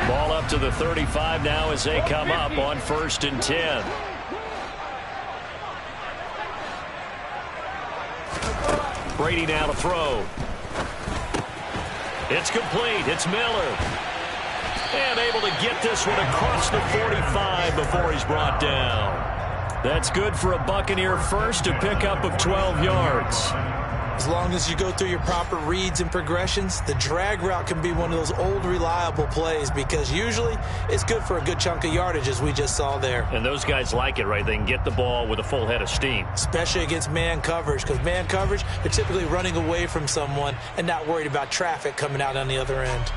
Ball up to the 35 now as they come up on 1st and 10. Brady now to throw. It's complete. It's Miller. And able to get this one across the 45 before he's brought down. That's good for a Buccaneer first, to pick up of 12 yards. As long as you go through your proper reads and progressions, the drag route can be one of those old reliable plays, because usually it's good for a good chunk of yardage, as we just saw there. And those guys like it, right? They can get the ball with a full head of steam. Especially against man coverage, because man coverage, they're typically running away from someone and not worried about traffic coming out on the other end.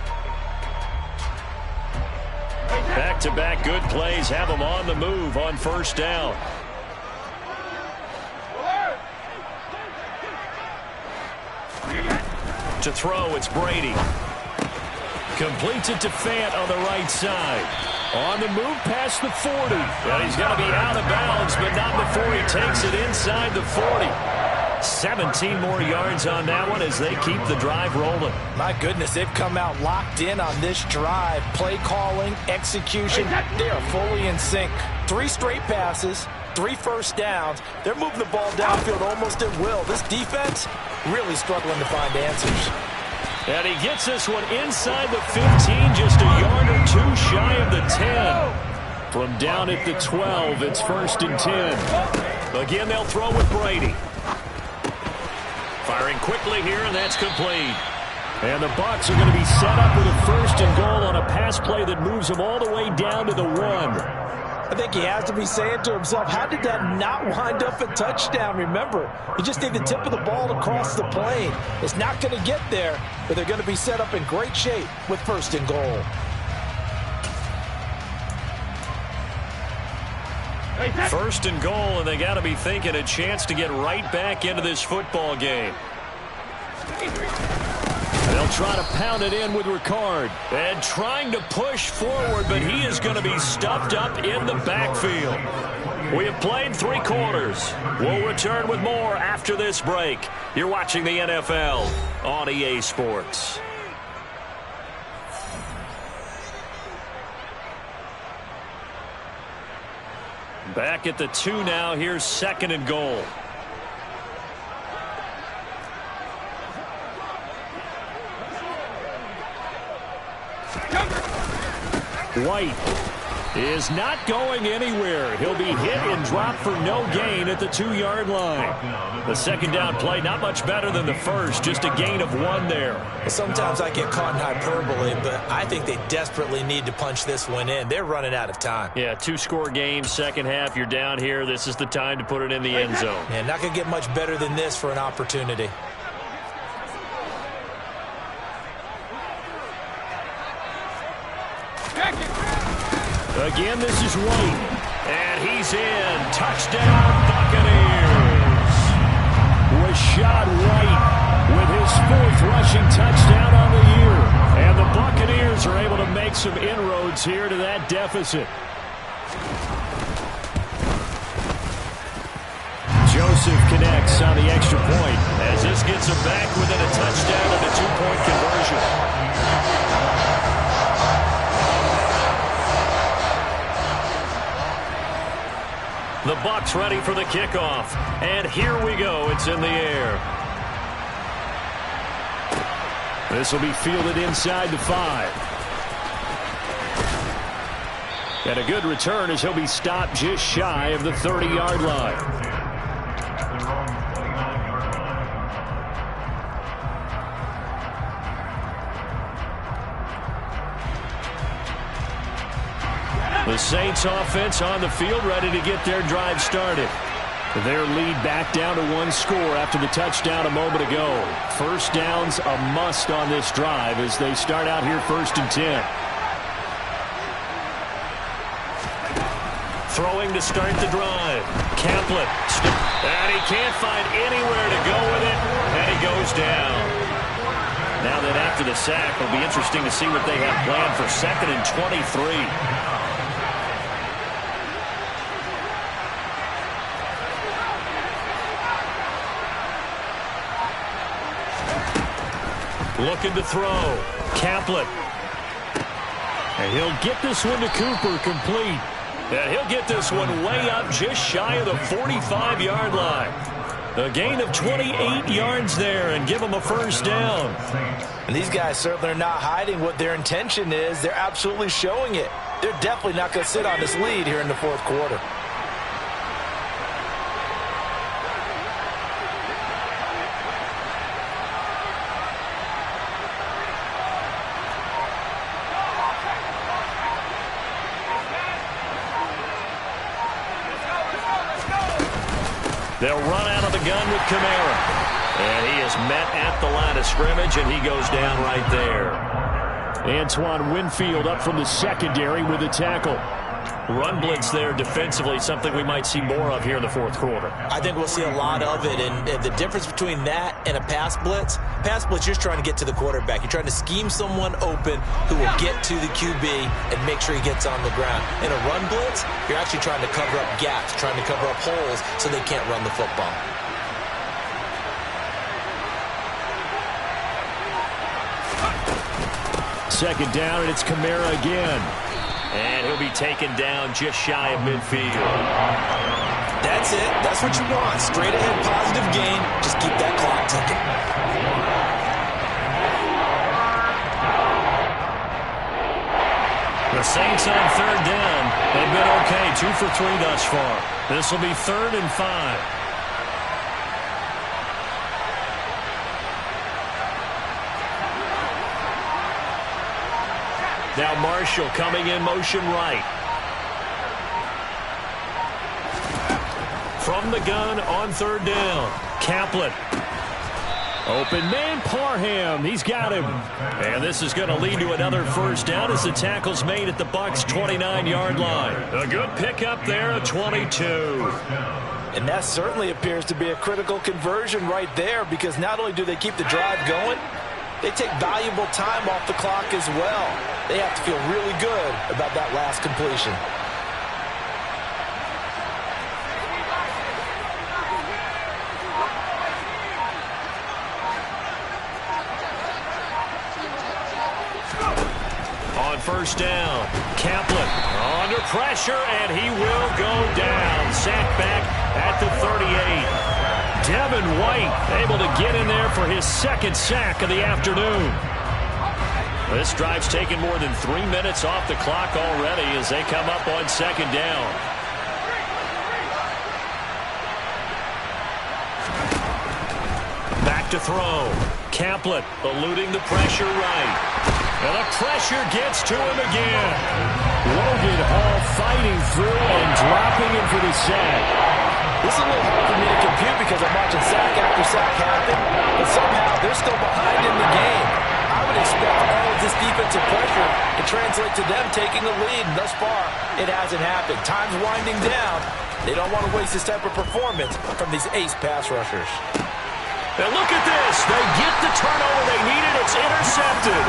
Back-to-back good plays have them on the move on 1st down. To throw, it's Brady. Completes it to Fant on the right side. On the move past the 40. And he's going to be out of bounds, but not before he takes it inside the 40. 17 more yards on that one as they keep the drive rolling. My goodness, they've come out locked in on this drive. Play calling, execution, they are fully in sync. 3 straight passes, 3 first downs. They're moving the ball downfield almost at will. This defense really struggling to find answers. And he gets this one inside the 15, just a yard or 2 shy of the 10. From down at the 12, it's 1st and 10. Again, they'll throw with Brady. Firing quickly here, and that's complete. And the Bucs are going to be set up with a 1st and goal on a pass play that moves them all the way down to the 1. I think he has to be saying to himself, how did that not wind up a touchdown? Remember, you just need the tip of the ball to cross the plane. It's not going to get there, but they're going to be set up in great shape with 1st and goal. First and goal, and they got to be thinking a chance to get right back into this football game. They'll try to pound it in with Ricard. And trying to push forward, but he is going to be stuffed up in the backfield. We have played 3 quarters. We'll return with more after this break. You're watching the NFL on EA Sports. Back at the 2 now. Here's 2nd and goal. White is not going anywhere. He'll be hit and dropped for no gain at the 2-yard line. The 2nd down play, not much better than the first, just a gain of 1 there. Sometimes I get caught in hyperbole, but I think they desperately need to punch this one in. They're running out of time. Yeah, 2-score game, second half. You're down here. This is the time to put it in the end zone. Yeah, not going to get much better than this for an opportunity. Again, this is White. And he's in. Touchdown, Buccaneers. Rashad White with his 4th rushing touchdown on the year. And the Buccaneers are able to make some inroads here to that deficit. Joseph connects on the extra point as this gets him back within a touchdown and a 2-point conversion. The Bucs ready for the kickoff. And here we go. It's in the air. This will be fielded inside the 5. And a good return as he'll be stopped just shy of the 30-yard line. The Saints offense on the field, ready to get their drive started. Their lead back down to 1 score after the touchdown a moment ago. First down's a must on this drive as they start out here 1st and 10. Throwing to start the drive. Kaplan. And he can't find anywhere to go with it. And he goes down. Now that after the sack, it'll be interesting to see what they have planned for 2nd and 23. Looking to throw. Kaplan. And he'll get this one to Cooper, complete. And he'll get this one way up just shy of the 45-yard line. A gain of 28 yards there and give them a first down. And these guys certainly are not hiding what their intention is. They're absolutely showing it. They're definitely not going to sit on this lead here in the fourth quarter. They'll run out of the gun with Kamara. And he is met at the line of scrimmage, and he goes down right there. Antoine Winfield up from the secondary with a tackle. Run blitz there defensively, something we might see more of here in the fourth quarter. I think we'll see a lot of it, and the difference between that and a pass blitz, you're just trying to get to the quarterback. You're trying to scheme someone open who will get to the QB and make sure he gets on the ground. In a run blitz, you're actually trying to cover up gaps, trying to cover up holes so they can't run the football. Second down, and it's Kamara again. And he'll be taken down just shy of midfield. That's it. That's what you want. Straight ahead positive gain. Just keep that clock ticking. The Saints on third down. They've been okay. 2 for 3 thus far. This will be 3rd and 5. Now Marshall coming in motion right. From the gun on third down. Kaplan. Open man Parham. He's got him. And this is going to lead to another first down as the tackle's made at the Bucs' 29-yard line. A good pickup there at 22. And that certainly appears to be a critical conversion right there, because not only do they keep the drive going, they take valuable time off the clock as well. They have to feel really good about that last completion. On first down, Kaplan under pressure, and he will go down. Sacked back at the 38. Devin White able to get in there for his second sack of the afternoon. This drive's taken more than 3 minutes off the clock already as they come up on second down. Back to throw. Kaplan eluding the pressure right. And the pressure gets to him again. Logan Hall fighting through and dropping him for the sack. This is a little hard for me to compute because I'm watching sack after sack happen, but somehow they're still behind in the game. I would expect all of this defensive pressure to translate to them taking the lead, and thus far, it hasn't happened. Time's winding down. They don't want to waste this type of performance from these ace pass rushers. And look at this. They get the turnover they needed. It's intercepted.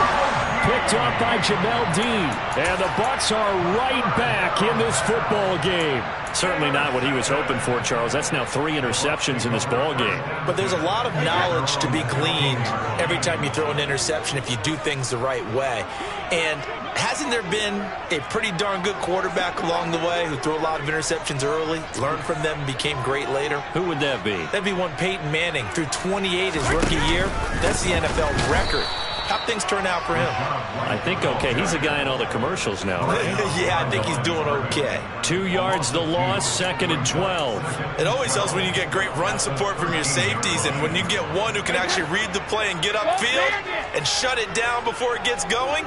Picked up by Jamel Dean. And the Bucs are right back in this football game. Certainly not what he was hoping for, Charles. That's now 3 interceptions in this ball game. But there's a lot of knowledge to be gleaned every time you throw an interception if you do things the right way. And hasn't there been a pretty darn good quarterback along the way who threw a lot of interceptions early, learned from them, and became great later? Who would that be? That'd be one Peyton Manning. Threw 28 his rookie year. That's the NFL record. How'd things turn out for him? I think okay. He's a guy in all the commercials now, right? Yeah, I think he's doing okay. 2 yards the loss, 2nd and 12. It always helps when you get great run support from your safeties, and when you get one who can actually read the play and get upfield and shut it down before it gets going,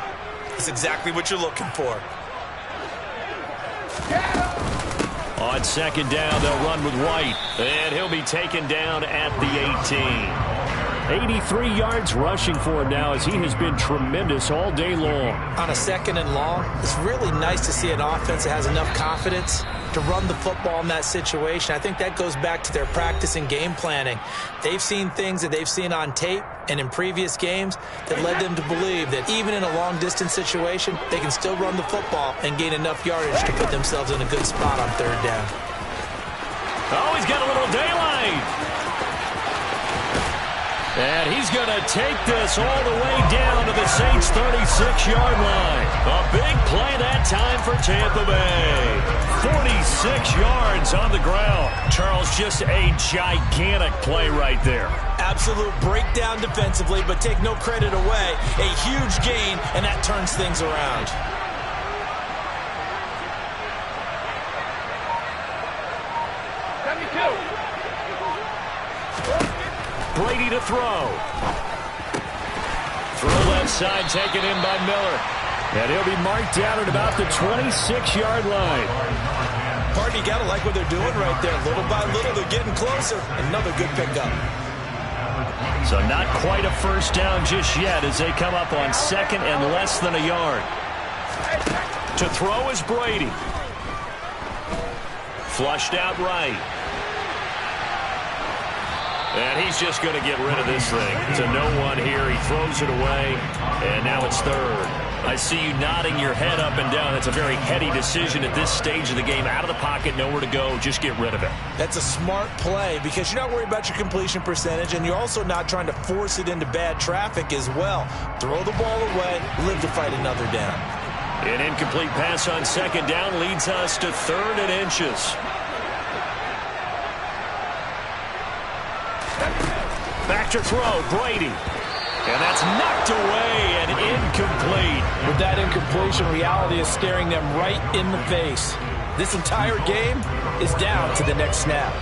it's exactly what you're looking for. On second down, they'll run with White, and he'll be taken down at the 18. 83 yards rushing for him now as he has been tremendous all day long. On a 2nd and long, it's really nice to see an offense that has enough confidence to run the football in that situation. I think that goes back to their practice and game planning. They've seen things that they've seen on tape and in previous games that led them to believe that even in a long-distance situation, they can still run the football and gain enough yardage to put themselves in a good spot on 3rd down. Oh, he's got a little daylight. And he's going to take this all the way down to the Saints' 36-yard line. A big play that time for Tampa Bay. 46 yards on the ground. Charles, just a gigantic play right there. Absolute breakdown defensively, but take no credit away. A huge gain, and that turns things around. Brady to throw. Throw left side, taken in by Miller. And he'll be marked down at about the 26-yard line. Party, you got to like what they're doing right there. Little by little, they're getting closer. Another good pickup. So not quite a first down just yet as they come up on second and less than a yard. To throw is Brady. Flushed out right. And he's just going to get rid of this thing. To no one here. He throws it away. And now it's third. I see you nodding your head up and down. That's a very heady decision at this stage of the game. Out of the pocket, nowhere to go. Just get rid of it. That's a smart play because you're not worried about your completion percentage, and you're also not trying to force it into bad traffic as well. Throw the ball away, live to fight another down. An incomplete pass on second down leads us to 3rd and inches. Back to throw, Brady. And that's knocked away and incomplete. With that incompletion, reality is staring them right in the face. This entire game is down to the next snap.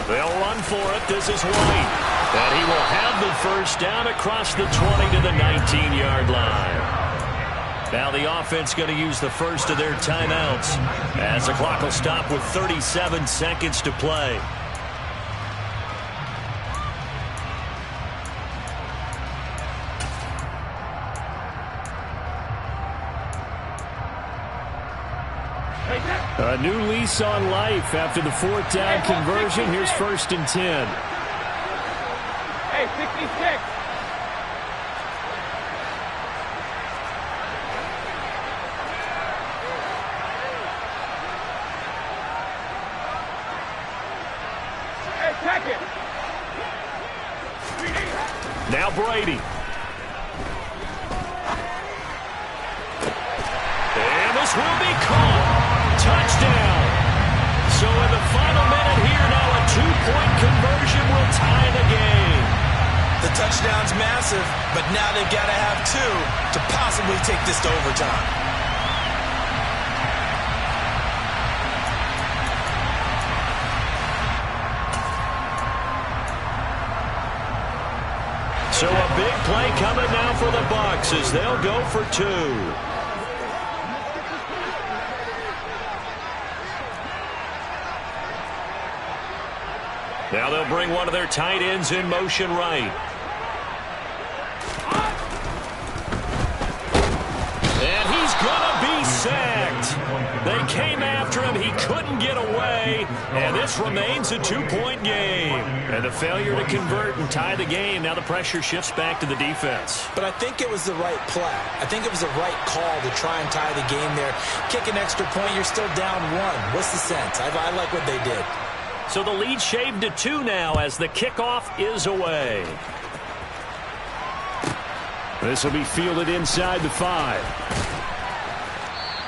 They'll run for it. This is White. And he will have the first down across the 20 to the 19-yard line. Now the offense going to use the first of their timeouts as the clock will stop with 37 seconds to play. A new lease on life after the 4th down conversion. Here's 1st and 10. Hey, 66. Hey, check it. Now Brady. And this will be caught. Touchdown. So in the final minute here now, a 2-point conversion will tie the game. The touchdown's massive, but now they've got to have 2 to possibly take this to overtime. So a big play coming now for the Bucs as they'll go for 2. Now they'll bring one of their tight ends in motion right. And he's going to be sacked. They came after him. He couldn't get away. And this remains a 2-point game. And the failure to convert and tie the game. Now the pressure shifts back to the defense. But I think it was the right play. I think it was the right call to try and tie the game there. Kick an extra point, you're still down 1. What's the sense? I like what they did. So the lead shaved to 2 now as the kickoff is away. This will be fielded inside the 5.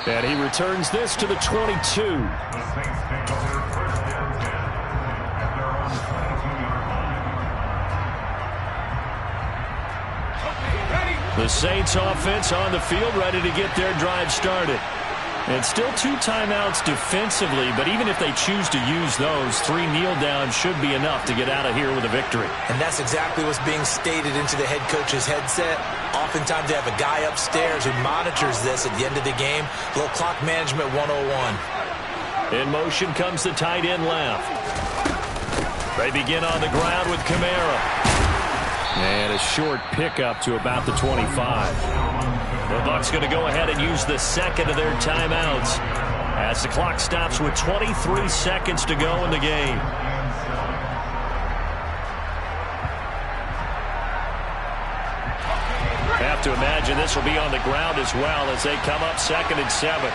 And he returns this to the 22. The Saints offense on the field ready to get their drive started. And still 2 timeouts defensively, but even if they choose to use those, 3 kneel downs should be enough to get out of here with a victory. And that's exactly what's being stated into the head coach's headset. Oftentimes they have a guy upstairs who monitors this at the end of the game. A little clock management 101. In motion comes the tight end left. They begin on the ground with Kamara. And a short pickup to about the 25. The Bucs going to go ahead and use the second of their timeouts as the clock stops with 23 seconds to go in the game. Have to imagine this will be on the ground as well as they come up 2nd and 7.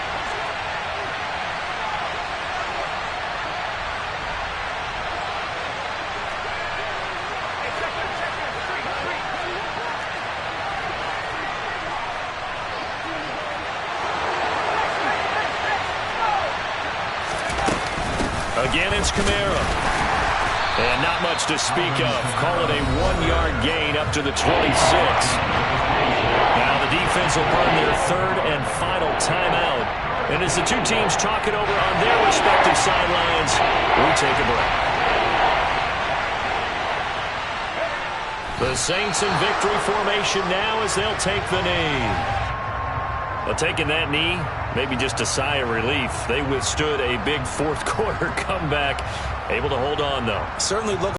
Again, it's Kamara. And not much to speak of. Call it a 1-yard gain up to the 26. Now the defense will burn their 3rd and final timeout. And as the two teams talk it over on their respective sidelines, we take a break. The Saints in victory formation now as they'll take the knee. Well, taking that knee, maybe just a sigh of relief. They withstood a big fourth quarter comeback. Able to hold on, though. Certainly look